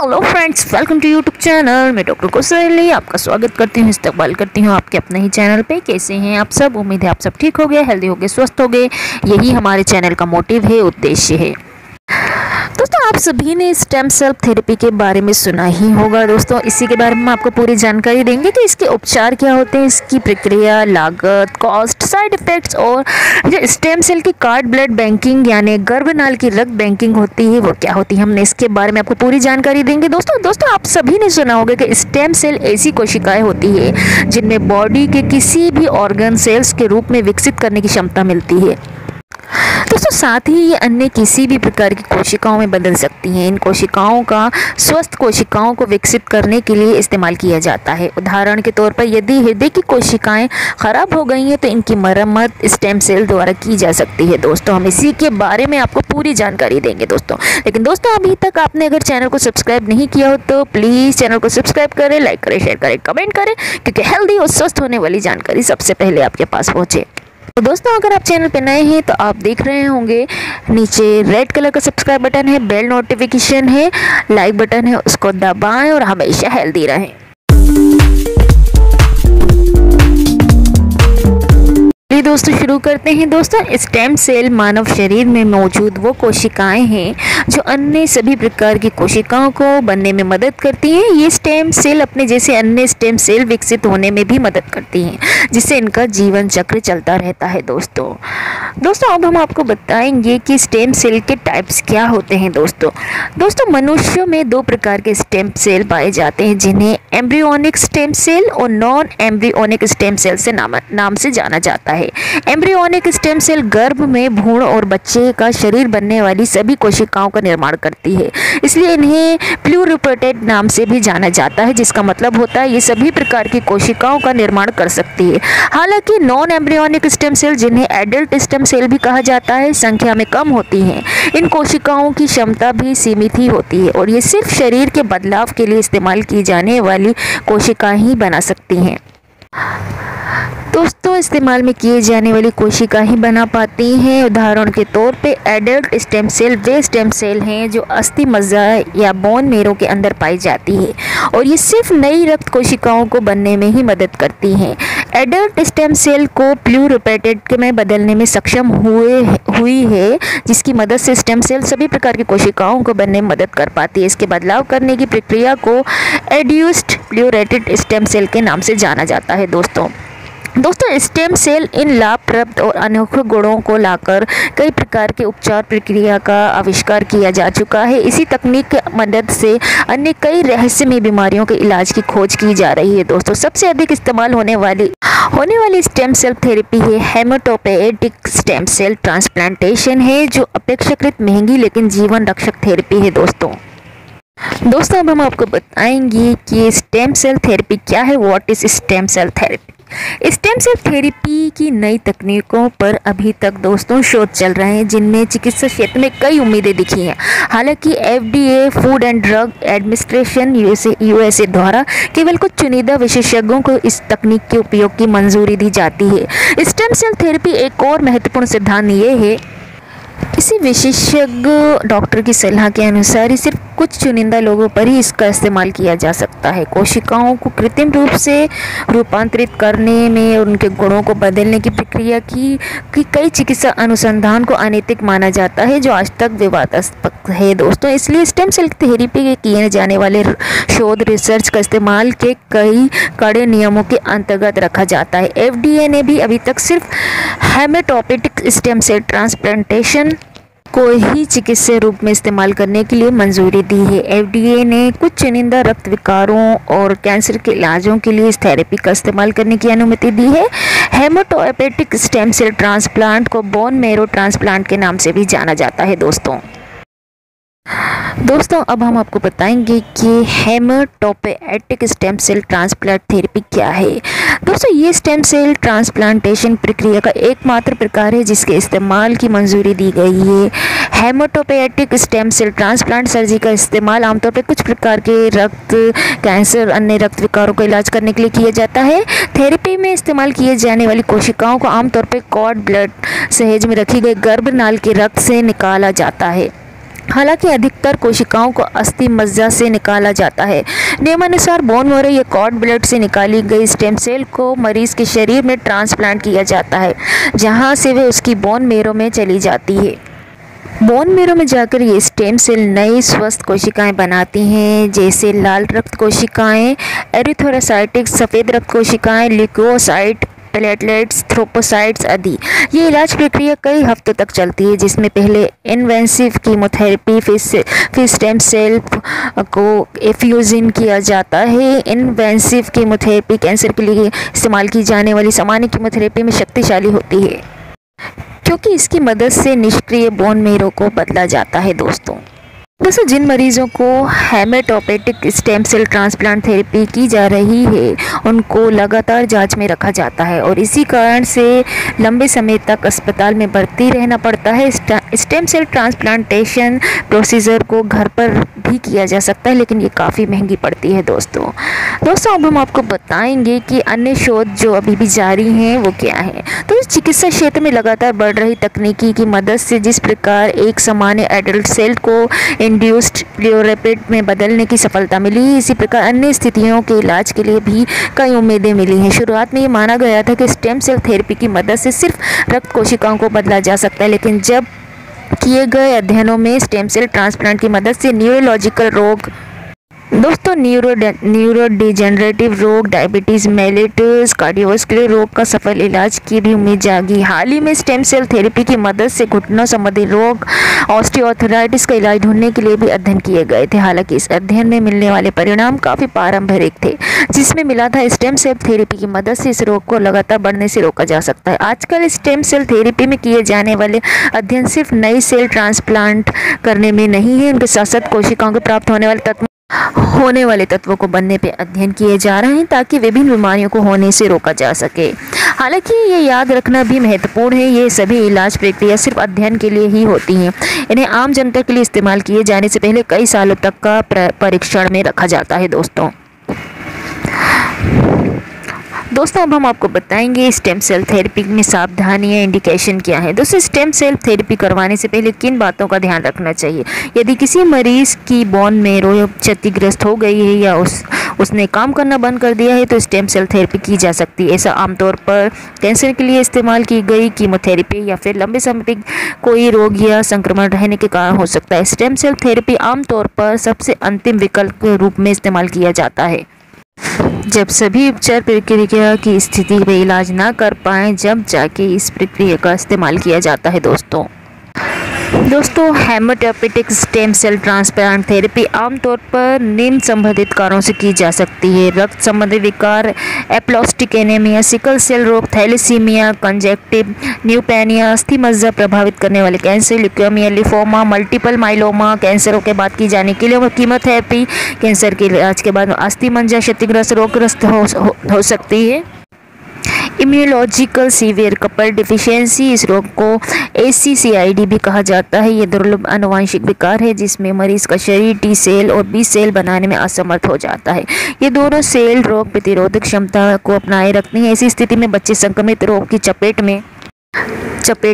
Hello friends, welcome to YouTube channel. मैं doctor Kaushali आपका स्वागत करती हूँ, इस्तकबाल करती हूँ आपके अपने ही चैनल पे। कैसे हैं आप सब? उम्मीद है आप सब ठीक हो गए, हेल्दी हो गए, स्वस्थ हो गए। यही हमारे चैनल का मोटिव है, उद्देश्य है। दोस्तों, आप सभी ने स्टेम सेल थेरेपी के बारे में सुना ही होगा। दोस्तों, इसी के बारे में आपको पूरी जानकारी देंगे कि इसके उपचार क्या होते हैं, इसकी प्रक्रिया, लागत, कॉस्ट, साइड इफ़ेक्ट्स और जो स्टेम सेल की कार्ड ब्लड बैंकिंग यानी गर्भनाल की रक्त बैंकिंग होती है वो क्या होती है। हमने इसके बारे में आपको पूरी जानकारी देंगे। दोस्तों आप सभी ने सुना होगा कि स्टेम सेल ऐसी कोशिकाएं होती है जिनमें बॉडी के किसी भी ऑर्गन सेल्स के रूप में विकसित करने की क्षमता मिलती है। दोस्तों, साथ ही ये अन्य किसी भी प्रकार की कोशिकाओं में बदल सकती हैं। इन कोशिकाओं का स्वस्थ कोशिकाओं को विकसित करने के लिए इस्तेमाल किया जाता है। उदाहरण के तौर पर यदि हृदय की कोशिकाएं खराब हो गई हैं तो इनकी मरम्मत स्टेम सेल द्वारा की जा सकती है। दोस्तों, हम इसी के बारे में आपको पूरी जानकारी देंगे लेकिन दोस्तों, अभी तक आपने अगर चैनल को सब्सक्राइब नहीं किया हो तो प्लीज़ चैनल को सब्सक्राइब करें, लाइक करें, शेयर करें, कमेंट करें, क्योंकि हेल्दी और स्वस्थ होने वाली जानकारी सबसे पहले आपके पास पहुँचे। तो दोस्तों, अगर आप चैनल पे नए हैं तो आप देख रहे होंगे नीचे रेड कलर का सब्सक्राइब बटन है, बेल नोटिफिकेशन है, लाइक बटन है, उसको दबाएं और हमेशा हेल्दी रहें। दोस्तों, शुरू करते हैं। दोस्तों, स्टेम सेल मानव शरीर में मौजूद वो कोशिकाएं हैं जो अन्य सभी प्रकार की कोशिकाओं को बनने में मदद करती हैं। ये स्टेम सेल अपने जैसे अन्य स्टेम सेल विकसित होने में भी मदद करती हैं, जिससे इनका जीवन चक्र चलता रहता है। दोस्तों अब हम आपको बताएंगे कि स्टेम सेल के टाइप्स क्या होते हैं। दोस्तों मनुष्यों में दो प्रकार के स्टेम सेल पाए जाते हैं, जिन्हें एम्ब्रियोनिक स्टेम सेल और नॉन एम्ब्रियोनिक स्टेम सेल से नाम से जाना जाता है। एम्ब्रियोनिक स्टेम सेल गर्भ में भ्रूण और बच्चे का शरीर बनने वाली सभी कोशिकाओं का निर्माण करती है, इसलिए इन्हें प्लूरिपोटेंट नाम से भी जाना जाता है, जिसका मतलब होता है ये सभी प्रकार की कोशिकाओं का निर्माण कर सकती है। हालांकि नॉन एम्ब्रियोनिक स्टेम सेल, जिन्हें एडल्ट स्टेम सेल भी कहा जाता है, संख्या में कम होती हैं। इन कोशिकाओं की क्षमता भी सीमित ही होती है और ये सिर्फ शरीर के बदलाव के लिए इस्तेमाल की जाने वाली कोशिकाएं ही बना सकती हैं। दोस्तों, इस्तेमाल में किए जाने वाली कोशिका ही बना पाती हैं। उदाहरण के तौर पे एडल्ट स्टेम सेल वे स्टेम सेल हैं जो अस्थि मज्जा या बोन मेरो के अंदर पाई जाती है और ये सिर्फ नई रक्त कोशिकाओं को बनने में ही मदद करती हैं। एडल्ट स्टेम सेल को प्लूरिपोटेंट में बदलने में सक्षम हुई है, जिसकी मदद से स्टेम सेल सभी प्रकार की कोशिकाओं को बनने में मदद कर पाती है। इसके बदलाव करने की प्रक्रिया को एड्यूस्ड प्लूरिपोटेंट स्टेम सेल के नाम से जाना जाता है। दोस्तों स्टेम सेल इन लाभप्रद और अनोखे गुणों को लाकर कई प्रकार के उपचार प्रक्रिया का आविष्कार किया जा चुका है। इसी तकनीक की मदद से अन्य कई रहस्यमय बीमारियों के इलाज की खोज की जा रही है। दोस्तों, सबसे अधिक इस्तेमाल होने वाली स्टेम सेल थेरेपी है हेमेटोपोएटिक स्टेम सेल ट्रांसप्लांटेशन है, जो अपेक्षाकृत महंगी लेकिन जीवन रक्षक थेरेपी है। दोस्तों अब हम आपको बताएंगे कि स्टेम सेल थेरेपी क्या है। What is stem cell therapy? Stem cell therapy की नई तकनीकों पर अभी तक दोस्तों शोध चल रहे हैं, जिनमें चिकित्सा क्षेत्र में कई उम्मीदें दिखी हैं। हालांकि FDA food and drug administration USA द्वारा केवल कुछ चुनिंदा विशेषज्ञों को इस तकनीक के उपयोग की मंजूरी दी जाती है। स्टेम सेल थेरेपी एक और महत्वपूर्ण सिद्धांत ये है, किसी विशेषज्ञ डॉक्टर की सलाह के अनुसार ही सिर्फ कुछ चुनिंदा लोगों पर ही इसका इस्तेमाल किया जा सकता है। कोशिकाओं को कृत्रिम रूप से रूपांतरित करने में और उनके गुणों को बदलने की प्रक्रिया की कई चिकित्सा अनुसंधान को अनैतिक माना जाता है, जो आज तक विवादास्पद है। दोस्तों, इसलिए स्टेम सेल थेरेपी के किए जाने वाले शोध रिसर्च का इस्तेमाल के कई कड़े नियमों के अंतर्गत रखा जाता है। FDA ने भी अभी तक सिर्फ हेमेटोपोएटिक स्टेम सेल ट्रांसप्लांटेशन को ही चिकित्सीय रूप में इस्तेमाल करने के लिए मंजूरी दी है। FDA ने कुछ चुनिंदा रक्त विकारों और कैंसर के इलाजों के लिए इस थेरेपी का इस्तेमाल करने की अनुमति दी है। हेमेटोपोएटिक स्टेम सेल ट्रांसप्लांट को बोन मेरो ट्रांसप्लांट के नाम से भी जाना जाता है। दोस्तों अब हम आपको बताएंगे कि haematopoietic stem cell transplant therapy क्या है। दोस्तों, ये स्टेम सेल ट्रांसप्लांटेशन प्रक्रिया का एकमात्र प्रकार है जिसके इस्तेमाल की मंजूरी दी गई है। Haematopoietic stem cell transplant surgery का इस्तेमाल आमतौर पर कुछ प्रकार के रक्त कैंसर अन्य रक्त विकारों का इलाज करने के लिए किया जाता है। थेरेपी में इस्तेमाल किए जाने वाली कोशिकाओं को आमतौर पर कॉर्ड ब्लड सहेज में रखी गई गर्भनाल के रक्त से निकाला जाता है। हालांकि अधिकतर कोशिकाओं को अस्थि मज्जा से निकाला जाता है। नियमानुसार बोन मैरो या कॉर्ड ब्लड से निकाली गई स्टेम सेल को मरीज के शरीर में ट्रांसप्लांट किया जाता है, जहां से वे उसकी बोन मैरो में चली जाती है। बोन मैरो में जाकर ये स्टेम सेल नई स्वस्थ कोशिकाएं बनाती हैं, जैसे लाल रक्त कोशिकाएं, एरिथ्रोसाइटिक सफ़ेद रक्त कोशिकाएं, ल्यूकोसाइट, प्लेटलेट्स, थ्रोम्बोसाइट्स आदि। ये इलाज प्रक्रिया कई हफ्तों तक चलती है, जिसमें पहले इन्वेसिव कीमोथेरेपी, फिर स्टेम सेल को एफ्यूजन किया जाता है। इन्वेसिव कीमोथेरेपी कैंसर के लिए इस्तेमाल की जाने वाली सामान्य कीमोथेरेपी में शक्तिशाली होती है, क्योंकि इसकी मदद से निष्क्रिय बोन मैरो को बदला जाता है। दोस्तों जिन मरीजों को haematopoietic stem cell transplant therapy की जा रही है, उनको लगातार जांच में रखा जाता है और इसी कारण से लंबे समय तक अस्पताल में भर्ती रहना पड़ता है। स्टेम सेल ट्रांसप्लांटेशन प्रोसीजर को घर पर भी किया जा सकता है, लेकिन ये काफ़ी महंगी पड़ती है। दोस्तों अब हम आपको बताएंगे कि अन्य शोध जो अभी भी जारी हैं वो क्या है। तो चिकित्सा क्षेत्र में लगातार बढ़ रही तकनीकी की मदद से जिस प्रकार एक सामान्य एडल्ट सेल को इंड्यूस्ड प्लूरैपिड में बदलने की सफलता मिली, इसी प्रकार अन्य स्थितियों के इलाज के लिए भी कई उम्मीदें मिली हैं। शुरुआत में ये माना गया था कि स्टेम सेल थेरेपी की मदद से सिर्फ रक्त कोशिकाओं को बदला जा सकता है, लेकिन जब किए गए अध्ययनों में स्टेम सेल ट्रांसप्लांट की मदद से न्यूरोलॉजिकल रोग, न्यूरो डिजेनरेटिव रोग, डायबिटीज़ मेलिटस, कार्डियोवास्कुलर रोग का सफल इलाज की भी उम्मीद जागी। हाल ही में स्टेम सेल थेरेपी की मदद से घुटनों संबंधी रोग, ऑस्टियोआर्थराइटिस का इलाज ढूंढने के लिए भी अध्ययन किए गए थे। हालांकि इस अध्ययन में मिलने वाले परिणाम काफ़ी पारंपरिक थे, जिसमें मिला था स्टेम सेल थेरेपी की मदद से इस रोग को लगातार बढ़ने से रोका जा सकता है। आजकल स्टेम सेल थेरेपी में किए जाने वाले अध्ययन सिर्फ नई सेल ट्रांसप्लांट करने में नहीं है, उनके साथ साथ कोशिकाओं को प्राप्त होने वाले तत्वों को बनने पे अध्ययन किए जा रहे हैं, ताकि विभिन्न बीमारियों को होने से रोका जा सके। हालांकि ये याद रखना भी महत्वपूर्ण है, ये सभी इलाज प्रक्रिया सिर्फ अध्ययन के लिए ही होती हैं। इन्हें आम जनता के लिए इस्तेमाल किए जाने से पहले कई सालों तक का परीक्षण में रखा जाता है। दोस्तों अब हम आपको बताएंगे स्टेम सेल थेरेपी में सावधानियां, इंडिकेशन क्या है। दोस्तों स्टेम सेल थेरेपी करवाने से पहले किन बातों का ध्यान रखना चाहिए। यदि किसी मरीज की बोन मैरो क्षतिग्रस्त हो गई है या उसने काम करना बंद कर दिया है, तो स्टेम सेल थेरेपी की जा सकती है। ऐसा आमतौर पर कैंसर के लिए इस्तेमाल की गई कीमोथेरेपी या फिर लंबे समय तक कोई रोग या संक्रमण रहने के कारण हो सकता है। स्टेम सेल थेरेपी आमतौर पर सबसे अंतिम विकल्प के रूप में इस्तेमाल किया जाता है, जब सभी उपचार प्रक्रिया की स्थिति में इलाज ना कर पाएँ, जब जाके इस प्रक्रिया का इस्तेमाल किया जाता है। दोस्तों haematopoietic stem cell transplant therapy आमतौर पर निम्न संबंधित कारणों से की जा सकती है: रक्त संबंधी विकार, एप्लास्टिक एनीमिया, सिकल सेल रोग, थैलेसीमिया, कंजेक्टिव न्यूपेनिया, अस्थि मज्जा प्रभावित करने वाले कैंसर, ल्यूकेमिया, लिफोमा, मल्टीपल माइलोमा, कैंसरों के बाद की जाने के लिए कीमोथेरेपी, कैंसर के इलाज के बाद अस्थि मज्जा क्षतिग्रस्त रोगग्रस्त हो सकती है। इम्यूनोलॉजिकल सीवियर कपल डिफिशियंसी, इस रोग को ACCID भी कहा जाता है। ये दुर्लभ आनुवंशिक विकार है जिसमें मरीज का शरीर T सेल और B सेल बनाने में असमर्थ हो जाता है। ये दोनों सेल रोग प्रतिरोधक क्षमता को अपनाए रखते हैं। ऐसी स्थिति में बच्चे संक्रमित रोग की चपेट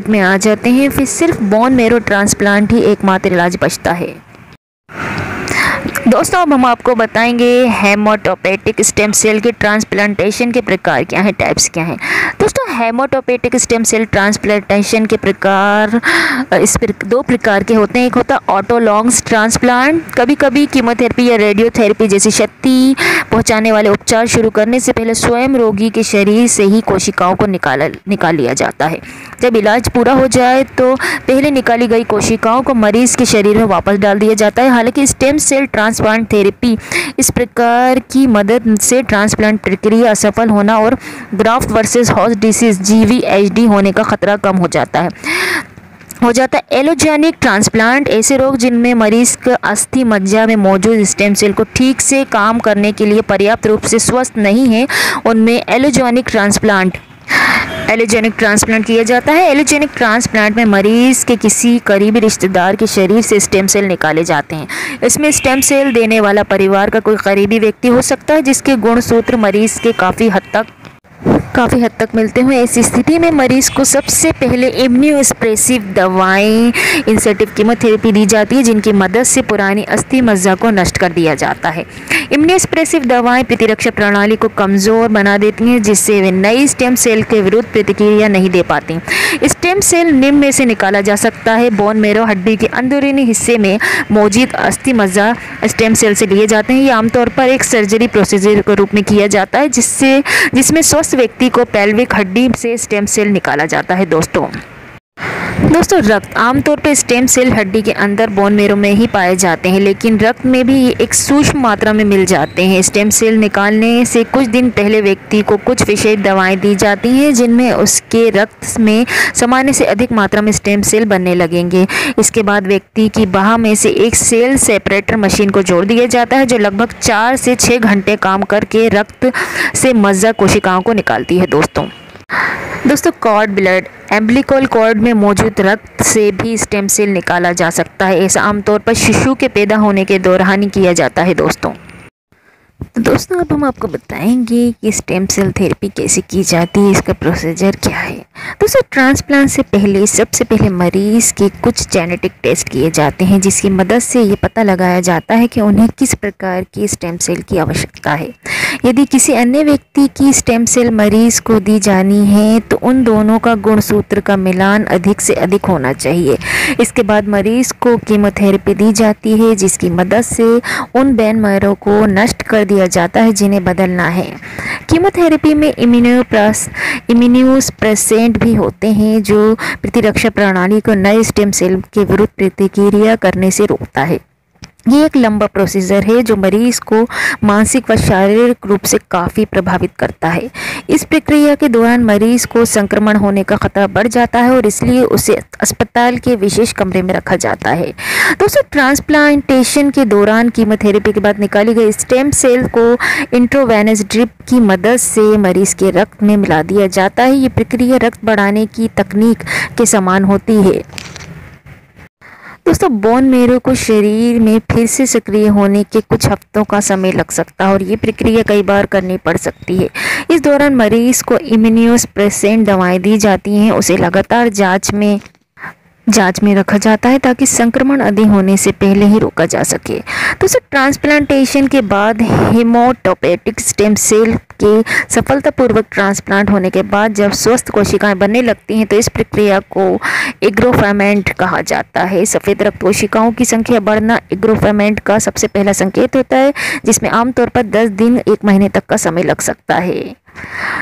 में आ जाते हैं। फिर सिर्फ बोन मैरो ट्रांसप्लांट ही एकमात्र इलाज बचता है। दोस्तों अब हम आपको बताएंगे हेमेटोपोएटिक स्टेम सेल के ट्रांसप्लांटेशन के प्रकार क्या हैं, टाइप्स क्या हैं। दोस्तों हेमेटोपोएटिक स्टेम सेल ट्रांसप्लांटेशन के प्रकार दो प्रकार के होते हैं। एक होता है ऑटोलॉन्ग्स ट्रांसप्लांट। कभी कभी कीमोथेरेपी या रेडियोथेरेपी जैसी क्षति पहुंचाने वाले उपचार शुरू करने से पहले स्वयं रोगी के शरीर से ही कोशिकाओं को निकाल लिया जाता है। जब इलाज पूरा हो जाए तो पहले निकाली गई कोशिकाओं को मरीज के शरीर में वापस डाल दिया जाता है। हालांकि स्टेम सेल ट्रांसप्लांट थेरेपी इस प्रकार की मदद से ट्रांसप्लांट प्रक्रिया असफल होना और graft versus host disease GVHD होने का खतरा कम हो जाता है। एलोजेनिक ट्रांसप्लांट, ऐसे रोग जिनमें मरीज का अस्थि मज्जा में मौजूद स्टेम सेल को ठीक से काम करने के लिए पर्याप्त रूप से स्वस्थ नहीं है, उनमें एलोजेनिक ट्रांसप्लांट किया जाता है। एलोजेनिक ट्रांसप्लांट में मरीज के किसी करीबी रिश्तेदार के शरीर से स्टेम सेल निकाले जाते हैं। इसमें स्टेम सेल देने वाला परिवार का कोई करीबी व्यक्ति हो सकता है, जिसके गुणसूत्र मरीज के काफ़ी हद तक काफ़ी हद तक मिलते हैं। ऐसी स्थिति में मरीज़ को सबसे पहले इम्यूनोसप्रेसिव दवाएं, इंसेटिव कीमोथेरेपी दी जाती है, जिनकी मदद से पुरानी अस्थि मज्जा को नष्ट कर दिया जाता है। इम्यूनोसप्रेसिव दवाएं प्रतिरक्षा प्रणाली को कमज़ोर बना देती हैं, जिससे वे नई स्टेम सेल के विरुद्ध प्रतिक्रिया नहीं दे पाती। स्टेम सेल निम्न में से निकाला जा सकता है। बोन मैरो हड्डी के अंदरूनी हिस्से में मौजूद अस्थि मज्जा स्टेम सेल से लिए जाते हैं। ये आमतौर पर एक सर्जरी प्रोसीजर के रूप में किया जाता है, जिसमें स्वस्थ व्यक्ति को पेल्विक हड्डी से स्टेम सेल निकाला जाता है। दोस्तों रक्त आमतौर पर स्टेम सेल हड्डी के अंदर बोन मैरो में ही पाए जाते हैं, लेकिन रक्त में भी ये एक सूक्ष्म मात्रा में मिल जाते हैं। स्टेम सेल निकालने से कुछ दिन पहले व्यक्ति को कुछ विशेष दवाएं दी जाती हैं, जिनमें उसके रक्त में सामान्य से अधिक मात्रा में स्टेम सेल बनने लगेंगे। इसके बाद व्यक्ति की बाह में से एक सेल सेपरेटर मशीन को जोड़ दिया जाता है, जो लगभग 4 से 6 घंटे काम करके रक्त से मज्जा कोशिकाओं को निकालती है। दोस्तों कॉर्ड ब्लड एम्बिलिकल कॉर्ड में मौजूद रक्त से भी स्टेम सेल निकाला जा सकता है। ऐसा आमतौर पर शिशु के पैदा होने के दौरान ही किया जाता है। दोस्तों अब हम आपको बताएंगे कि स्टेम सेल थेरेपी कैसे की जाती है, इसका प्रोसीजर क्या है। दोस्तों ट्रांसप्लांट से पहले सबसे पहले मरीज़ के कुछ जेनेटिक टेस्ट किए जाते हैं, जिसकी मदद से ये पता लगाया जाता है कि उन्हें किस प्रकार की स्टेम सेल की आवश्यकता है। यदि किसी अन्य व्यक्ति की स्टेम सेल मरीज़ को दी जानी है तो उन दोनों का गुणसूत्र का मिलान अधिक से अधिक होना चाहिए। इसके बाद मरीज़ को कीमोथेरेपी दी जाती है, जिसकी मदद से उन बोन मैरो को नष्ट कर दिया जाता है जिन्हें बदलना है। कीमोथेरेपी में इम्यूनोसप्रेसेंट भी होते हैं, जो प्रतिरक्षा प्रणाली को नए स्टेम सेल के विरुद्ध प्रतिक्रिया करने से रोकता है। ये एक लंबा प्रोसीजर है जो मरीज़ को मानसिक व शारीरिक रूप से काफ़ी प्रभावित करता है। इस प्रक्रिया के दौरान मरीज़ को संक्रमण होने का खतरा बढ़ जाता है और इसलिए उसे अस्पताल के विशेष कमरे में रखा जाता है। दोस्तों ट्रांसप्लांटेशन के दौरान कीमोथेरेपी के बाद निकाली गई स्टेम सेल को इंट्रावेनस ड्रिप की मदद से मरीज़ के रक्त में मिला दिया जाता है। ये प्रक्रिया रक्त बढ़ाने की तकनीक के समान होती है। दोस्तों बोन मैरो को शरीर में फिर से सक्रिय होने के कुछ हफ्तों का समय लग सकता है और ये प्रक्रिया कई बार करनी पड़ सकती है। इस दौरान मरीज़ को इम्यूनोसप्रेसेंट दवाएं दी जाती हैं। उसे लगातार जांच में रखा जाता है ताकि संक्रमण अधिक होने से पहले ही रोका जा सके। दोस्तों ट्रांसप्लांटेशन के बाद हेमोटोपोएटिक स्टेम सेल के सफलतापूर्वक ट्रांसप्लांट होने के बाद जब स्वस्थ कोशिकाएं बनने लगती हैं तो इस प्रक्रिया को एग्रोफामेंट कहा जाता है। सफ़ेद रक्त कोशिकाओं की संख्या बढ़ना एग्रोफामेंट का सबसे पहला संकेत होता है, जिसमें आमतौर पर 10 दिन 1 महीने तक का समय लग सकता है।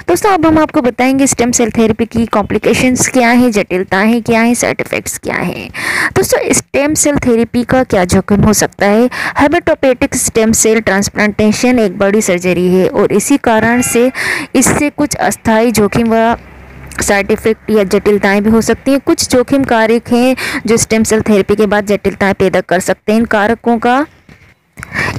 दोस्तों अब हम आपको बताएंगे स्टेम सेल थेरेपी की कॉम्प्लिकेशंस क्या हैं, जटिलताएं क्या हैं, साइड इफ़ेक्ट्स क्या हैं। दोस्तों स्टेम सेल थेरेपी का क्या जोखिम हो सकता है। हेमेटोपोएटिक स्टेम सेल ट्रांसप्लांटेशन एक बड़ी सर्जरी है और इसी कारण से इससे कुछ अस्थायी जोखिम व साइड इफ़ेक्ट या जटिलताएं भी हो सकती हैं। कुछ जोखिम कारक हैं जो स्टेम सेल थेरेपी के बाद जटिलताएं पैदा कर सकते हैं।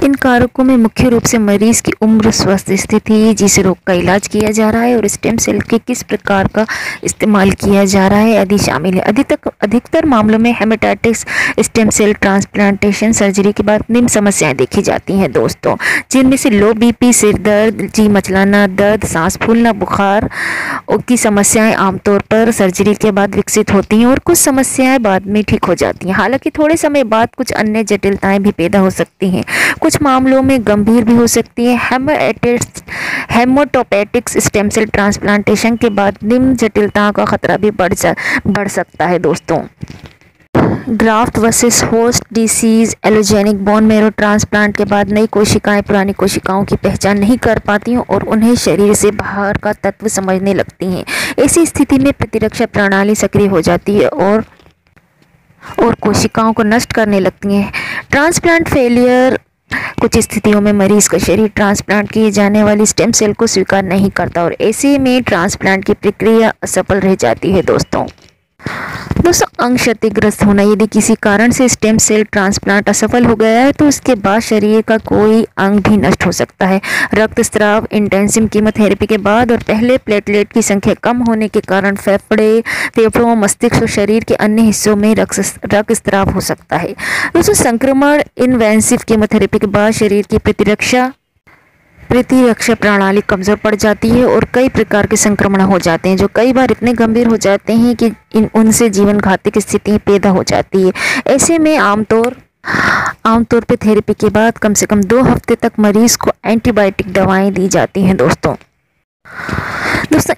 इन कारकों में मुख्य रूप से मरीज़ की उम्र, स्वास्थ्य स्थिति, जिस रोग का इलाज किया जा रहा है और स्टेम सेल के किस प्रकार का इस्तेमाल किया जा रहा है आदि शामिल है। अधिकतर मामलों में हेमेटाइटिस स्टेम सेल ट्रांसप्लांटेशन सर्जरी के बाद निम्न समस्याएं देखी जाती हैं दोस्तों, जिनमें से लो बीपी, सिर दर्द, जी मचलाना, दर्द, सांस फूलना, बुखार की समस्याएं आमतौर पर सर्जरी के बाद विकसित होती हैं और कुछ समस्याएं बाद में ठीक हो जाती हैं। हालांकि थोड़े समय बाद कुछ अन्य जटिलताएं भी पैदा हो सकती हैं, कुछ मामलों में गंभीर भी हो सकती है। हेमोटोपोएटिक स्टेम सेल ट्रांसप्लांटेशन के बाद निम्न जटिलताओं का खतरा भी बढ़ सकता है दोस्तों। Graft versus host disease allogenic bone marrow transplant के बाद नई कोशिकाएं पुरानी कोशिकाओं की पहचान नहीं कर पाती हैं और उन्हें शरीर से बाहर का तत्व समझने लगती हैं। ऐसी स्थिति में प्रतिरक्षा प्रणाली सक्रिय हो जाती है और कोशिकाओं को नष्ट करने लगती हैं। ट्रांसप्लांट फेलियर कुछ स्थितियों में मरीज का शरीर ट्रांसप्लांट किए जाने वाली स्टेम सेल को स्वीकार नहीं करता और ऐसे में ट्रांसप्लांट की प्रक्रिया असफल रह जाती है दोस्तों अंग क्षतिग्रस्त होना। यदि किसी कारण से स्टेम सेल ट्रांसप्लांट असफल हो गया है तो उसके बाद शरीर का कोई अंग भी नष्ट हो सकता है। रक्तस्राव, इंटेंसिव कीमोथेरेपी के बाद और पहले प्लेटलेट की संख्या कम होने के कारण फेफड़ों, मस्तिष्क और शरीर के अन्य हिस्सों में रक्तस्राव हो सकता है। दोस्तों संक्रमण, इन्वेसिव कीमोथेरेपी के बाद शरीर की प्रतिरक्षा प्रतिरक्षा प्रणाली कमज़ोर पड़ जाती है और कई प्रकार के संक्रमण हो जाते हैं जो कई बार इतने गंभीर हो जाते हैं कि उनसे जीवन घातक स्थिति पैदा हो जाती है। ऐसे में आमतौर पे थेरेपी के बाद कम से कम 2 हफ्ते तक मरीज़ को एंटीबायोटिक दवाएं दी जाती हैं। दोस्तों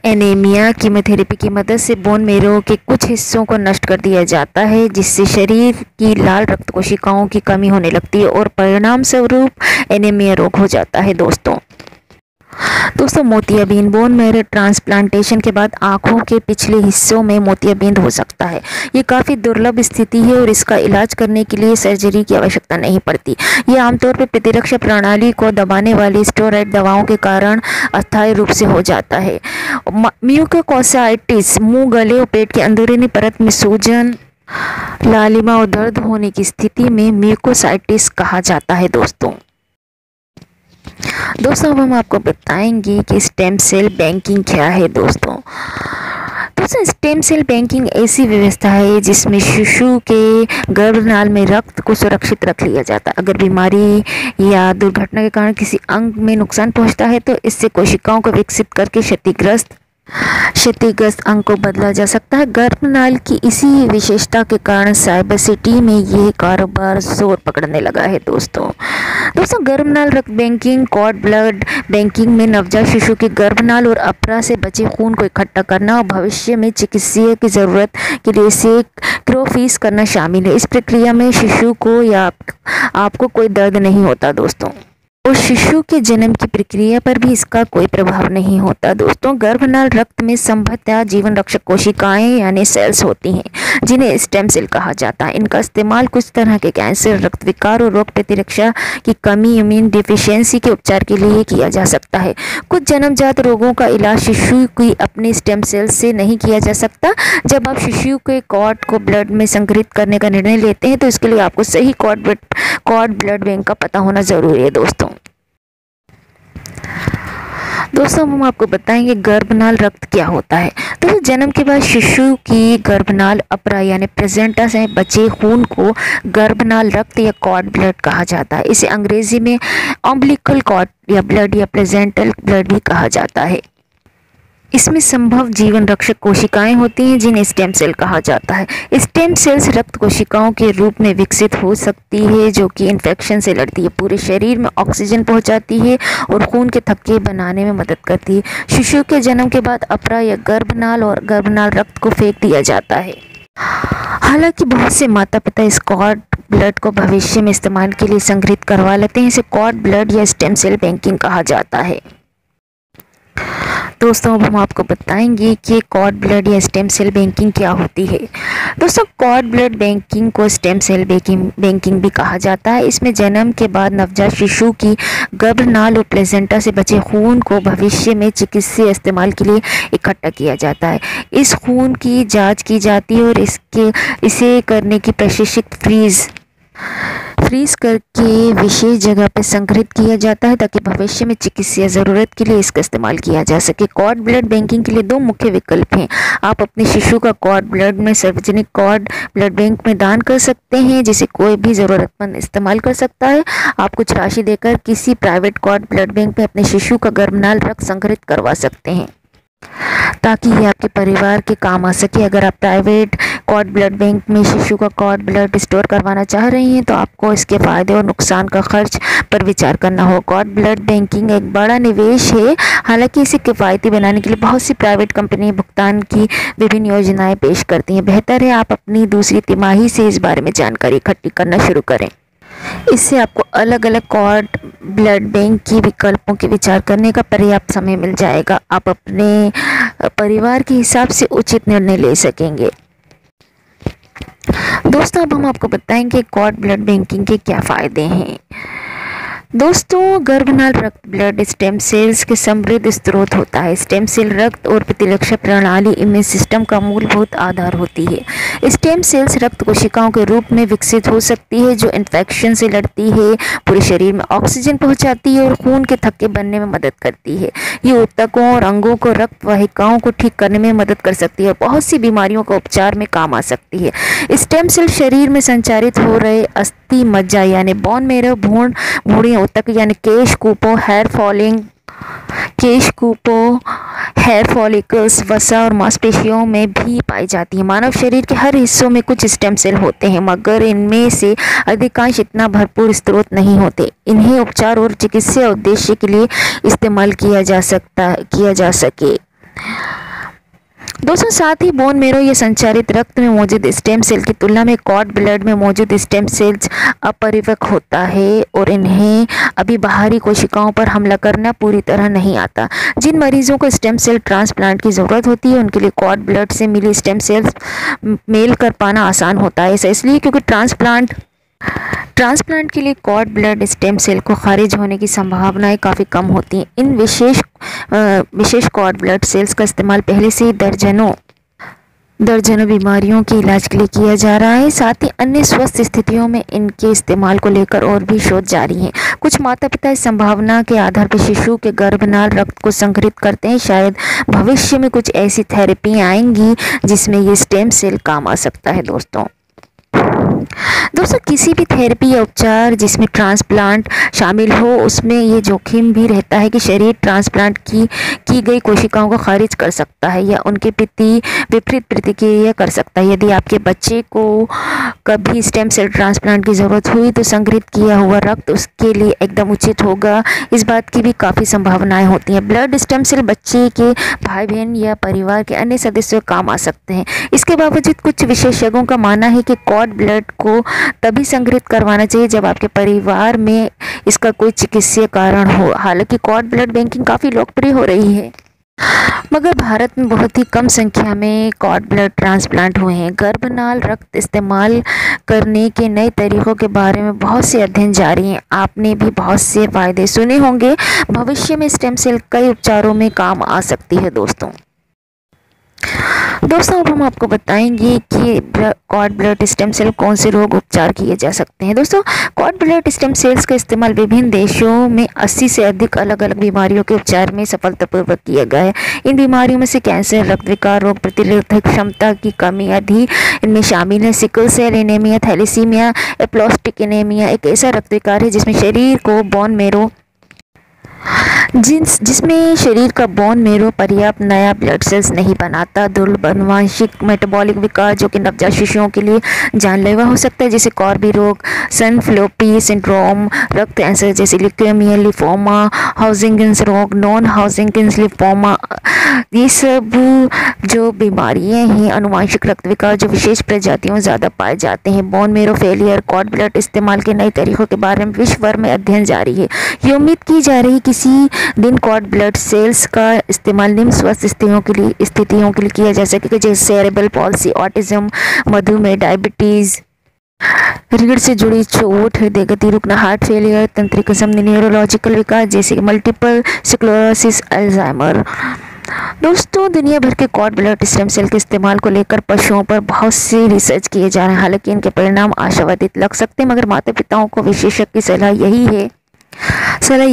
एनीमिया कीमोथेरेपी की मदद से बोन मेरो के कुछ हिस्सों को नष्ट कर दिया जाता है, जिससे शरीर की लाल रक्त कोशिकाओं की कमी होने लगती है और परिणाम स्वरूप एनीमिया रोग हो जाता है। दोस्तों मोतियाबिंद बोन मेरो ट्रांसप्लांटेशन के बाद आँखों के पिछले हिस्सों में मोतियाबिंद हो सकता है। ये काफ़ी दुर्लभ स्थिति है और इसका इलाज करने के लिए सर्जरी की आवश्यकता नहीं पड़ती। ये आमतौर पर प्रतिरक्षा प्रणाली को दबाने वाली स्टेरॉयड दवाओं के कारण अस्थायी रूप से हो जाता है। म्यूकोसाइटिस मुंह, गले और पेट के अंदरूनी परत में सूजन, लालिमा और दर्द होने की स्थिति में म्यूकोसाइटिस कहा जाता है। दोस्तों अब हम आपको बताएंगे कि स्टेम सेल बैंकिंग क्या है। दोस्तों स्टेम सेल बैंकिंग ऐसी व्यवस्था है जिसमें शिशु के गर्भनाल में रक्त को सुरक्षित रख लिया जाता है। अगर बीमारी या दुर्घटना के कारण किसी अंग में नुकसान पहुंचता है तो इससे कोशिकाओं को विकसित करके क्षतिग्रस्त अंग को बदला जा सकता है। गर्भनाल की इसी विशेषता के कारण साइबर सिटी में ये कारोबार जोर पकड़ने लगा है। दोस्तों गर्भनाल रक्त बैंकिंग, कॉर्ड ब्लड बैंकिंग में नवजात शिशु के गर्भनाल और अपरा से बचे खून को इकट्ठा करना और भविष्य में चिकित्सीय की ज़रूरत के लिए इसे क्रोफीस करना शामिल है। इस प्रक्रिया में शिशु को या आपको कोई दर्द नहीं होता। दोस्तों और शिशु के जन्म की प्रक्रिया पर भी इसका कोई प्रभाव नहीं होता। दोस्तों गर्भनाल रक्त में संभवतः जीवन रक्षक कोशिकाएं यानी सेल्स होती हैं जिन्हें स्टेम सेल कहा जाता है। इनका इस्तेमाल कुछ तरह के कैंसर, रक्त विकार और रोग प्रतिरक्षा की कमी, इम्यून डिफिशियंसी के उपचार के लिए किया जा सकता है। कुछ जन्मजात रोगों का इलाज शिशु की अपने स्टेम सेल से नहीं किया जा सकता। जब आप शिशु के कॉर्ड को ब्लड में संग्रहित करने का निर्णय लेते हैं तो इसके लिए आपको सही कॉर्ड ब्लड बैंक का पता होना जरूरी है। दोस्तों हम आपको बताएंगे गर्भनाल रक्त क्या होता है। तो जन्म के बाद शिशु की गर्भनाल अपरा यानी प्लेसेंटा से बचे खून को गर्भनाल रक्त या कॉर्ड ब्लड कहा जाता है। इसे अंग्रेजी में अम्बिलिकल कॉर्ड या ब्लड या प्लेसेंटल ब्लड भी कहा जाता है। इसमें संभव जीवन रक्षक कोशिकाएं होती हैं जिन्हें स्टेम सेल कहा जाता है। स्टेम सेल्स रक्त कोशिकाओं के रूप में विकसित हो सकती है जो कि इन्फेक्शन से लड़ती है, पूरे शरीर में ऑक्सीजन पहुंचाती है और खून के थक्के बनाने में मदद करती है। शिशु के जन्म के बाद अपरा या गर्भनाल और गर्भनाल रक्त को फेंक दिया जाता है। हालांकि बहुत से माता पिता इस कॉर्ड ब्लड को भविष्य में इस्तेमाल के लिए संग्रहित करवा लेते हैं। इसे कॉर्ड ब्लड या स्टेम सेल बैंकिंग कहा जाता है। दोस्तों अब हम आपको बताएंगे कि कॉर्ड ब्लड या स्टेम सेल बैंकिंग क्या होती है। दोस्तों कॉर्ड ब्लड बैंकिंग को स्टेम सेल बैंकिंग भी कहा जाता है। इसमें जन्म के बाद नवजात शिशु की गर्भनाल और प्लेसेंटा से बचे खून को भविष्य में चिकित्सीय इस्तेमाल के लिए इकट्ठा किया जाता है। इस खून की जांच की जाती है और इसे करने की प्रशिक्षित फ्रीज करके विशेष जगह पर संग्रहित किया जाता है ताकि भविष्य में चिकित्सीय ज़रूरत के लिए इसका इस्तेमाल किया जा सके। कॉर्ड ब्लड बैंकिंग के लिए 2 मुख्य विकल्प हैं। आप अपने शिशु का कॉर्ड ब्लड में सार्वजनिक कॉर्ड ब्लड बैंक में दान कर सकते हैं जिसे कोई भी ज़रूरतमंद इस्तेमाल कर सकता है। आप कुछ राशि देकर किसी प्राइवेट कॉर्ड ब्लड बैंक में अपने शिशु का गर्भनाल रक्त संग्रहित करवा सकते हैं ताकि ये आपके परिवार के काम आ सके। अगर आप प्राइवेट कॉर्ड ब्लड बैंक में शिशु का कॉर्ड ब्लड स्टोर करवाना चाह रही हैं तो आपको इसके फ़ायदे और नुकसान का खर्च पर विचार करना होगा। कॉर्ड ब्लड बैंकिंग एक बड़ा निवेश है, हालांकि इसे किफ़ायती बनाने के लिए बहुत सी प्राइवेट कंपनी भुगतान की विभिन्न योजनाएं पेश करती हैं। बेहतर है आप अपनी दूसरी तिमाही से इस बारे में जानकारी इकट्ठी करना शुरू करें। इससे आपको अलग अलग कॉर्ड ब्लड बैंक की विकल्पों के विचार करने का पर्याप्त समय मिल जाएगा। आप अपने परिवार के हिसाब से उचित निर्णय ले सकेंगे। दोस्तों अब हम आपको बताएंगे कॉर्ड ब्लड बैंकिंग के क्या फ़ायदे हैं। दोस्तों गर्भनाल रक्त ब्लड स्टेम सेल्स के समृद्ध स्रोत होता है। स्टेम सेल रक्त और प्रतिरक्षा प्रणाली इम्यून सिस्टम का मूलभूत आधार होती है। स्टेम सेल्स रक्त कोशिकाओं के रूप में विकसित हो सकती है जो इन्फेक्शन से लड़ती है, पूरे शरीर में ऑक्सीजन पहुंचाती है और खून के थक्के बनने में मदद करती है। ये ऊतकों और अंगों को रक्त वाहिकाओं को ठीक करने में मदद कर सकती है और बहुत सी बीमारियों का उपचार में काम आ सकती है। स्टेम सेल शरीर में संचारित हो रहे अस्थि मज्जा यानी बोन मेरो, भ्रूण, ऊतक यानी केश कूपों, हेयर फॉलिकल्स, वसा और मांसपेशियों में भी पाई जाती है। मानव शरीर के हर हिस्सों में कुछ स्टेम सेल होते हैं, मगर इनमें से अधिकांश इतना भरपूर स्रोत नहीं होते। इन्हें उपचार और चिकित्सीय उद्देश्य के लिए इस्तेमाल किया जा सके। दोस्तों, साथ ही बोन मेरो या संचारित रक्त में मौजूद स्टेम सेल की तुलना में कॉर्ड ब्लड में मौजूद स्टेम सेल्स अपरिपक्व होता है और इन्हें अभी बाहरी कोशिकाओं पर हमला करना पूरी तरह नहीं आता। जिन मरीजों को स्टेम सेल ट्रांसप्लांट की ज़रूरत होती है उनके लिए कॉर्ड ब्लड से मिली स्टेम सेल्स मेल कर पाना आसान होता है। ऐसा इसलिए क्योंकि ट्रांसप्लांट के लिए कॉर्ड ब्लड स्टेम सेल को खारिज होने की संभावनाएं काफ़ी कम होती हैं। इन विशेष कॉर्ड ब्लड सेल्स का इस्तेमाल पहले से ही दर्जनों बीमारियों के इलाज के लिए किया जा रहा है। साथ ही अन्य स्वस्थ स्थितियों में इनके इस्तेमाल को लेकर और भी शोध जारी है। कुछ माता पिता इस संभावना के आधार पर शिशु के गर्भनाल रक्त को संग्रहित करते हैं। शायद भविष्य में कुछ ऐसी थेरेपी आएंगी जिसमें ये स्टेम सेल काम आ सकता है। दोस्तों, किसी भी थेरेपी या उपचार जिसमें ट्रांसप्लांट शामिल हो उसमें ये जोखिम भी रहता है कि शरीर ट्रांसप्लांट की गई कोशिकाओं को खारिज कर सकता है या उनके प्रति विपरीत प्रतिक्रिया कर सकता है। यदि आपके बच्चे को कभी स्टेम सेल ट्रांसप्लांट की ज़रूरत हुई तो संग्रहित किया हुआ रक्त उसके लिए एकदम उचित होगा। इस बात की भी काफ़ी संभावनाएं होती हैं। ब्लड स्टेम सेल बच्चे के भाई बहन या परिवार के अन्य सदस्यों काम आ सकते हैं। इसके बावजूद कुछ विशेषज्ञों का मानना है कि कॉर्ड ब्लड को तभी संग्रहित करवाना चाहिए जब आपके परिवार में इसका कोई चिकित्सीय कारण हो। हालांकि कॉर्ड ब्लड बैंकिंग काफ़ी लोकप्रिय हो रही है, मगर भारत में बहुत ही कम संख्या में कॉर्ड ब्लड ट्रांसप्लांट हुए हैं। गर्भनाल रक्त इस्तेमाल करने के नए तरीक़ों के बारे में बहुत से अध्ययन जारी हैं। आपने भी बहुत से फ़ायदे सुने होंगे। भविष्य में स्टेम सेल कई उपचारों में काम आ सकती है। दोस्तों, अब हम आपको बताएंगे कि कॉर्ड ब्लड स्टेम सेल कौन से रोग उपचार किए जा सकते हैं। दोस्तों, कॉर्ड ब्लड स्टेम सेल्स का इस्तेमाल विभिन्न देशों में 80 से अधिक अलग अलग बीमारियों के उपचार में सफलतापूर्वक किया गया है। इन बीमारियों में से कैंसर, रक्त विकार, रोग प्रतिरोधक क्षमता की कमी आदि इनमें शामिल है। Sickle cell anaemia, thalassaemia, aplastic anaemia एक ऐसा रक्त विकार है जिसमें शरीर का बोन मेरो पर्याप्त नया ब्लड सेल्स नहीं बनाता। दुर्लभ अनुवांशिक मेटाबॉलिक विकार जो कि नवजात शिशुओं के लिए जानलेवा हो सकता है, जैसे कॉर्बी रोग, सनफ्लोपी सिंड्रोम, रक्त कैंसर जैसे ल्यूकेमिया, लिफोमा, हाउजिंगन्स रोग, नॉन हाउजिंगन्स लिफोमा, ये सब जो बीमारियां हैं अनुवांशिक रक्त विकार जो विशेष प्रजातियों में ज़्यादा पाए जाते हैं। Bone marrow failure, cord blood इस्तेमाल के नए तरीक़ों के बारे में विश्व भर में अध्ययन जारी है। ये उम्मीद की जा रही है किसी दिन कॉर्ड ब्लड सेल्स का इस्तेमाल निम्न स्वस्थ स्थितियों के लिए किया जा सकेगा, जैसे सेरेब्रल पॉल्सी, ऑटिज्म, मधुमेह, डायबिटीज़, रीढ़ से जुड़ी चोट, हृदय गति रुकना, हार्ट फेलियर, तंत्रिका संबंधी न्यूरोलॉजिकल विकार जैसे कि मल्टीपल स्क्लेरोसिस, अल्जाइमर। दोस्तों, दुनिया भर के कॉर्ड ब्लड स्टेम सेल के इस्तेमाल को लेकर पशुओं पर बहुत सी रिसर्च किए जा रहे हैं। हालांकि इनके परिणाम आशावादी लग सकते हैं, मगर माता पिताओं को विशेषज्ञ की सलाह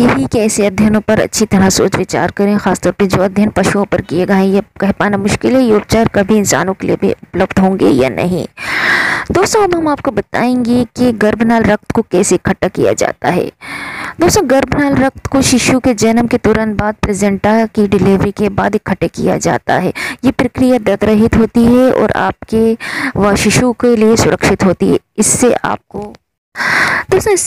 यही कि ऐसे अध्ययनों पर अच्छी तरह सोच विचार करें। खासतौर पर जो अध्ययन पशुओं पर किए गए हैं, ये कह पाना मुश्किल है ये उपचार कभी इंसानों के लिए भी उपलब्ध होंगे या नहीं। दोस्तों, अब हम आपको बताएंगे कि गर्भनाल रक्त को कैसे इकट्ठा किया जाता है। दोस्तों, गर्भनाल रक्त को शिशु के जन्म के तुरंत बाद प्लेसेंटा की डिलीवरी के बाद इकट्ठे किया जाता है। ये प्रक्रिया दर्द रहित होती है और आपके व शिशु के लिए सुरक्षित होती है। इससे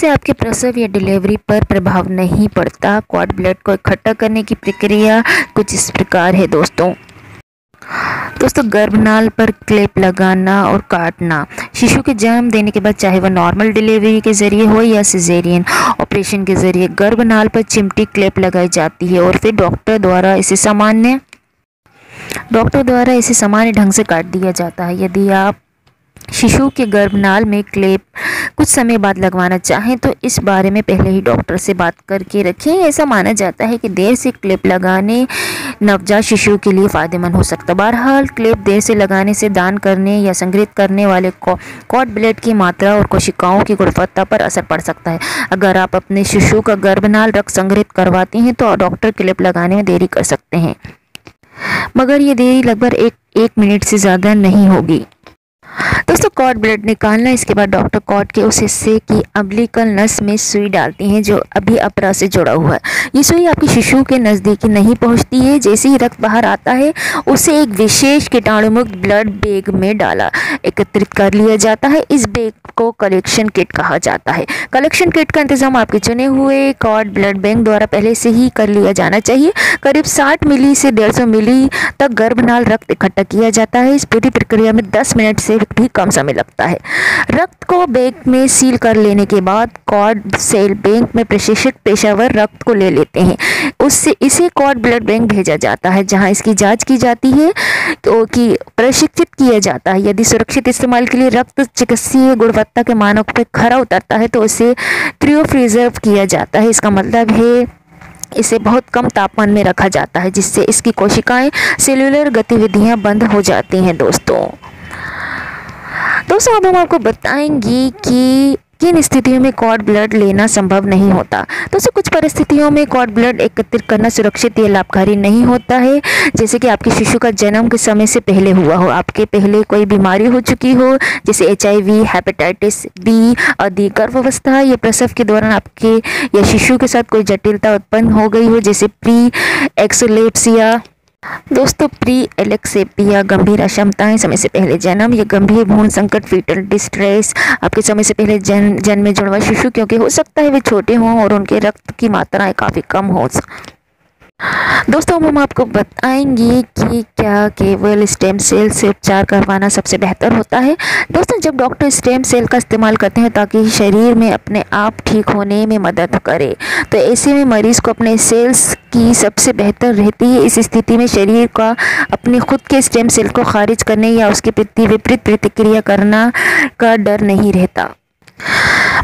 आपके प्रसव या डिलीवरी पर प्रभाव नहीं पड़ता। कॉर्ड ब्लड को इकट्ठा करने की प्रक्रिया कुछ इस प्रकार है। दोस्तों, गर्भनाल पर क्लिप लगाना और काटना। शिशु के जन्म देने के बाद चाहे वह नॉर्मल डिलीवरी के जरिए हो या सिजेरियन ऑपरेशन के जरिए गर्भनाल पर चिमटी क्लिप लगाई जाती है और फिर डॉक्टर द्वारा इसे सामान्य ढंग से काट दिया जाता है। यदि आप शिशु के गर्भनाल में क्लिप कुछ समय बाद लगवाना चाहें तो इस बारे में पहले ही डॉक्टर से बात करके रखें। ऐसा माना जाता है कि देर से क्लिप लगाने नवजात शिशु के लिए फ़ायदेमंद हो सकता है। बहरहाल, क्लिप देर से लगाने से दान करने या संग्रहित करने वाले कॉर्ड ब्लड की मात्रा और कोशिकाओं की गुणवत्ता पर असर पड़ सकता है। अगर आप अपने शिशु का गर्भनाल रक्त संग्रहित करवाते हैं तो डॉक्टर क्लिप लगाने में देरी कर सकते हैं, मगर ये देरी लगभग एक मिनट से ज़्यादा नहीं होगी। दोस्तों कॉर्ड ब्लड निकालना, इसके बाद डॉक्टर कॉर्ड के उस हिस्से की अम्बिलिकल नस में सुई डालती हैं जो अभी अपरा से जुड़ा हुआ है। ये सुई आपके शिशु के नज़दीक नहीं पहुंचती है। जैसे ही रक्त बाहर आता है उसे एक विशेष कीटाणु मुक्त ब्लड बैग में डाला एकत्रित कर लिया जाता है। इस बैग को कलेक्शन किट कहा जाता है। कलेक्शन किट का इंतजाम आपके चुने हुए कॉर्ड ब्लड बैंक द्वारा पहले से ही कर लिया जाना चाहिए। करीब 60 मिली से 150 मिली तक गर्भनाल रक्त इकट्ठा किया जाता है। इस पूरी प्रक्रिया में 10 मिनट से भी कम समय लगता है। रक्त को बैंक में सील कर लेने के बाद कॉर्ड सेल बैंक में प्रशिक्षित पेशेवर रक्त को ले लेते हैं। उससे इसे कॉर्ड ब्लड बैंक भेजा जाता है जहां इसकी जांच की जाती है कि प्रशिक्षित किया जाता है। यदि सुरक्षित इस्तेमाल के लिए रक्त चिकित्सीय गुणवत्ता के मानकों पर खरा उतरता है तो इसे क्रियोप्रिजर्व किया जाता है। इसका मतलब है इसे बहुत कम तापमान में रखा जाता है जिससे इसकी कोशिकाएं सेलुलर गतिविधियां बंद हो जाती हैं। दोस्तों अब हम आपको बताएंगे कि किन स्थितियों में कॉर्ड ब्लड लेना संभव नहीं होता। दोस्तों कुछ परिस्थितियों में कॉर्ड ब्लड एकत्रित करना सुरक्षित या लाभकारी नहीं होता है, जैसे कि आपके शिशु का जन्म के समय से पहले हुआ हो, आपके पहले कोई बीमारी हो चुकी हो जैसे HIV, हेपेटाइटिस बी, अधिक गर्भावस्था या प्रसव के दौरान आपके या शिशु के साथ कोई जटिलता उत्पन्न हो गई हो जैसे प्री एक्सोलेप्सिया। दोस्तों प्री एलेक्सेपिया गंभीर अक्षमताएं, समय से पहले जन्म या गंभीर भ्रूण संकट, फीटल डिस्ट्रेस, आपके समय से पहले जन्म में जुड़वा शिशु क्योंकि हो सकता है वे छोटे हों और उनके रक्त की मात्राएं काफ़ी कम हो। दोस्तों हम आपको बताएंगे कि क्या केवल स्टेम सेल से उपचार करवाना सबसे बेहतर होता है। दोस्तों जब डॉक्टर स्टेम सेल का इस्तेमाल करते हैं ताकि शरीर में अपने आप ठीक होने में मदद करे तो ऐसे में मरीज़ को अपने सेल्स की सबसे बेहतर रहती है। इस स्थिति में शरीर का अपने खुद के स्टेम सेल को खारिज करने या उसके प्रति विपरीत प्रतिक्रिया करना का डर नहीं रहता।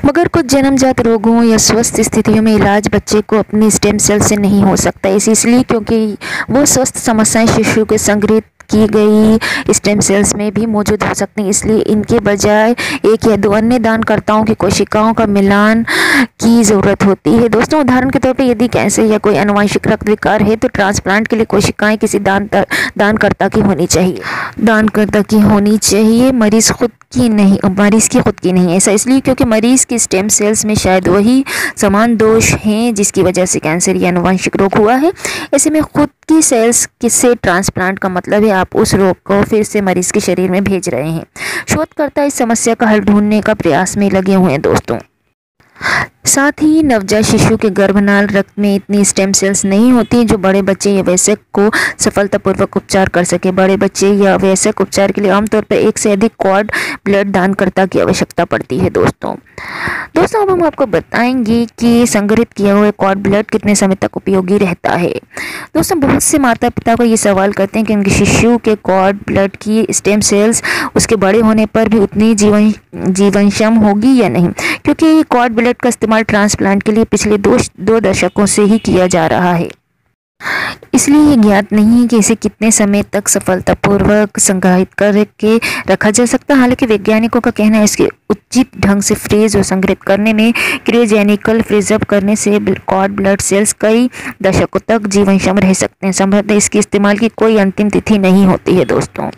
मगर कुछ जन्मजात रोगों या स्वस्थ स्थितियों में इलाज बच्चे को अपने स्टेम सेल से नहीं हो सकता है। इसलिए क्योंकि वो स्वस्थ समस्याएं शिशु के संग्रहित की गई स्टेम सेल्स में भी मौजूद हो सकती हैं। इसलिए इनके बजाय एक या दो अन्य दानकर्ताओं की कोशिकाओं का मिलान की ज़रूरत होती है। दोस्तों उदाहरण के तौर पर यदि कैंसर या कोई आनुवंशिक रक्त विकार है तो ट्रांसप्लांट के लिए कोशिकाएं किसी दानकर्ता की होनी चाहिए, मरीज़ की खुद की नहीं। ऐसा इसलिए क्योंकि मरीज़ के स्टेम सेल्स में शायद वही समान दोष हैं जिसकी वजह से कैंसर या आनुवंशिक रोग हुआ है। ऐसे में खुद की सेल्स से ट्रांसप्लांट का मतलब है आप उस रोग को फिर से मरीज़ के शरीर में भेज रहे हैं। शोधकर्ता इस समस्या का हल ढूंढने का प्रयास में लगे हुए हैं। दोस्तों साथ ही नवजात शिशु के गर्भनाल रक्त में इतनी स्टेम सेल्स नहीं होती जो बड़े बच्चे या वयस्क को सफलतापूर्वक उपचार कर सके। बड़े बच्चे या वयस्क उपचार के लिए आमतौर पर एक से अधिक कॉर्ड ब्लड दानकर्ता की आवश्यकता पड़ती है। दोस्तों अब हम आपको बताएंगे कि संग्रहित किया हुआ कॉर्ड ब्लड कितने समय तक उपयोगी रहता है। दोस्तों बहुत से माता पिता को ये सवाल करते हैं कि उनके शिशु के कॉर्ड ब्लड की स्टेम सेल्स उसके बड़े होने पर भी उतनी जीवनक्षम होगी या नहीं, क्योंकि कॉर्ड ब्लड का इस्तेमाल ट्रांसप्लांट के लिए पिछले दो दशकों से ही किया जा रहा है। इसलिए ये ज्ञात नहीं है कि इसे कितने समय तक सफलतापूर्वक संग्रहित करके रखा जा सकता है। हालांकि वैज्ञानिकों का कहना है इसके उचित ढंग से फ्रीज और संग्रहित करने में क्रियोजेनिकल फ्रीजअप करने से कॉर्ड ब्लड सेल्स कई दशकों तक जीवनक्षम रह सकते हैं। संभवतः इसके इस्तेमाल की कोई अंतिम तिथि नहीं होती है। दोस्तों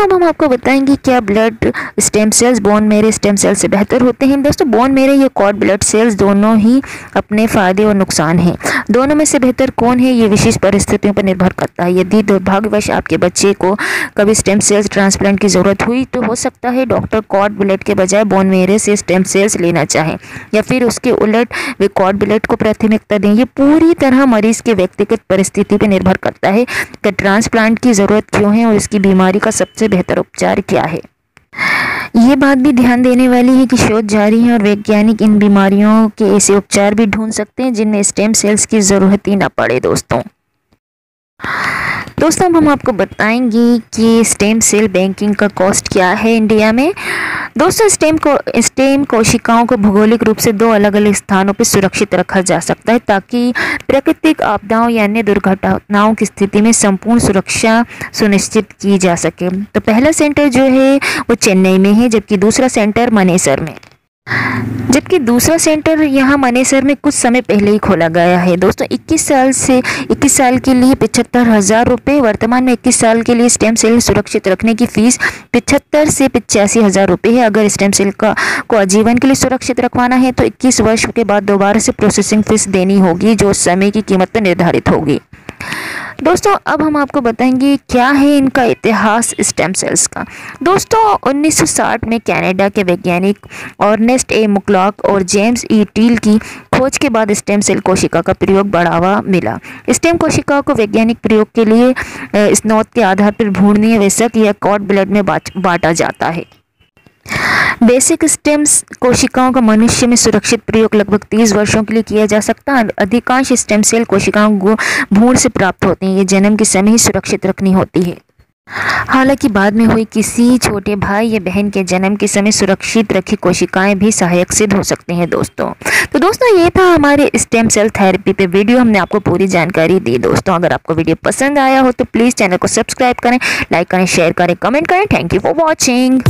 अब हम आपको बताएंगे क्या blood stem cells bone marrow stem cell से बेहतर होते हैं। दोस्तों बोन मैरो या कॉर्ड ब्लड सेल्स दोनों ही अपने फ़ायदे और नुकसान हैं। दोनों में से बेहतर कौन है ये विशेष परिस्थितियों पर निर्भर करता है। यदि दुर्भाग्यवश आपके बच्चे को कभी स्टेम सेल्स ट्रांसप्लांट की ज़रूरत हुई तो हो सकता है डॉक्टर कॉर्ड ब्लड के बजाय बोन मैरो से स्टेम सेल्स लेना चाहें या फिर उसके उलट वे कॉर्ड ब्लड को प्राथमिकता दें। ये पूरी तरह मरीज़ के व्यक्तिगत परिस्थिति पर निर्भर करता है कि ट्रांसप्लांट की ज़रूरत क्यों है और इसकी बीमारी का सबसे बेहतर उपचार क्या है। ये बात भी ध्यान देने वाली है कि शोध जारी है और वैज्ञानिक इन बीमारियों के ऐसे उपचार भी ढूंढ सकते हैं जिनमें स्टेम सेल्स की ज़रूरत ही ना पड़े। दोस्तों अब हम आपको बताएंगे कि स्टेम सेल बैंकिंग का कॉस्ट क्या है इंडिया में। दोस्तों स्टेम कोशिकाओं को भौगोलिक रूप से 2 अलग अलग स्थानों पर सुरक्षित रखा जा सकता है ताकि प्राकृतिक आपदाओं या अन्य दुर्घटनाओं की स्थिति में संपूर्ण सुरक्षा सुनिश्चित की जा सके। तो पहला सेंटर जो है वो चेन्नई में है जबकि दूसरा सेंटर मनेसर में। जबकि दूसरा सेंटर यहाँ मानेसर में कुछ समय पहले ही खोला गया है। दोस्तों 21 साल के लिए 75,000 रुपये, वर्तमान में 21 साल के लिए स्टेम सेल सुरक्षित रखने की फीस 75 से 85,000 रुपये है। अगर स्टेम सेल को आजीवन के लिए सुरक्षित रखवाना है तो 21 वर्ष के बाद दोबारा से प्रोसेसिंग फीस देनी होगी, जो उस समय की कीमत पर निर्धारित होगी। दोस्तों अब हम आपको बताएंगे क्या है इनका इतिहास स्टेम सेल्स का। दोस्तों 1960 में कनाडा के वैज्ञानिक अर्नेस्ट ए मुकलॉक और जेम्स ई टील की खोज के बाद स्टेम सेल कोशिका का प्रयोग बढ़ावा मिला। स्टेम कोशिकाओं को वैज्ञानिक प्रयोग के लिए स्नोत के आधार पर भ्रूणीय वयस्क या कॉर्ड ब्लड में बांटा जाता है। बेसिक स्टेम कोशिकाओं का मनुष्य में सुरक्षित प्रयोग लगभग 30 वर्षों के लिए किया जा सकता है। अधिकांश स्टेम सेल कोशिकाओं को भ्रूण से प्राप्त होती हैं। ये जन्म के समय ही सुरक्षित रखनी होती है। हालांकि बाद में हुई किसी छोटे भाई या बहन के जन्म के समय सुरक्षित रखी कोशिकाएं भी सहायक सिद्ध हो सकती हैं। दोस्तों ये था हमारे स्टेम सेल थेरेपी पे वीडियो। हमने आपको पूरी जानकारी दी। दोस्तों अगर आपको वीडियो पसंद आया हो तो प्लीज़ चैनल को सब्सक्राइब करें, लाइक करें, शेयर करें, कमेंट करें। Thank you for watching.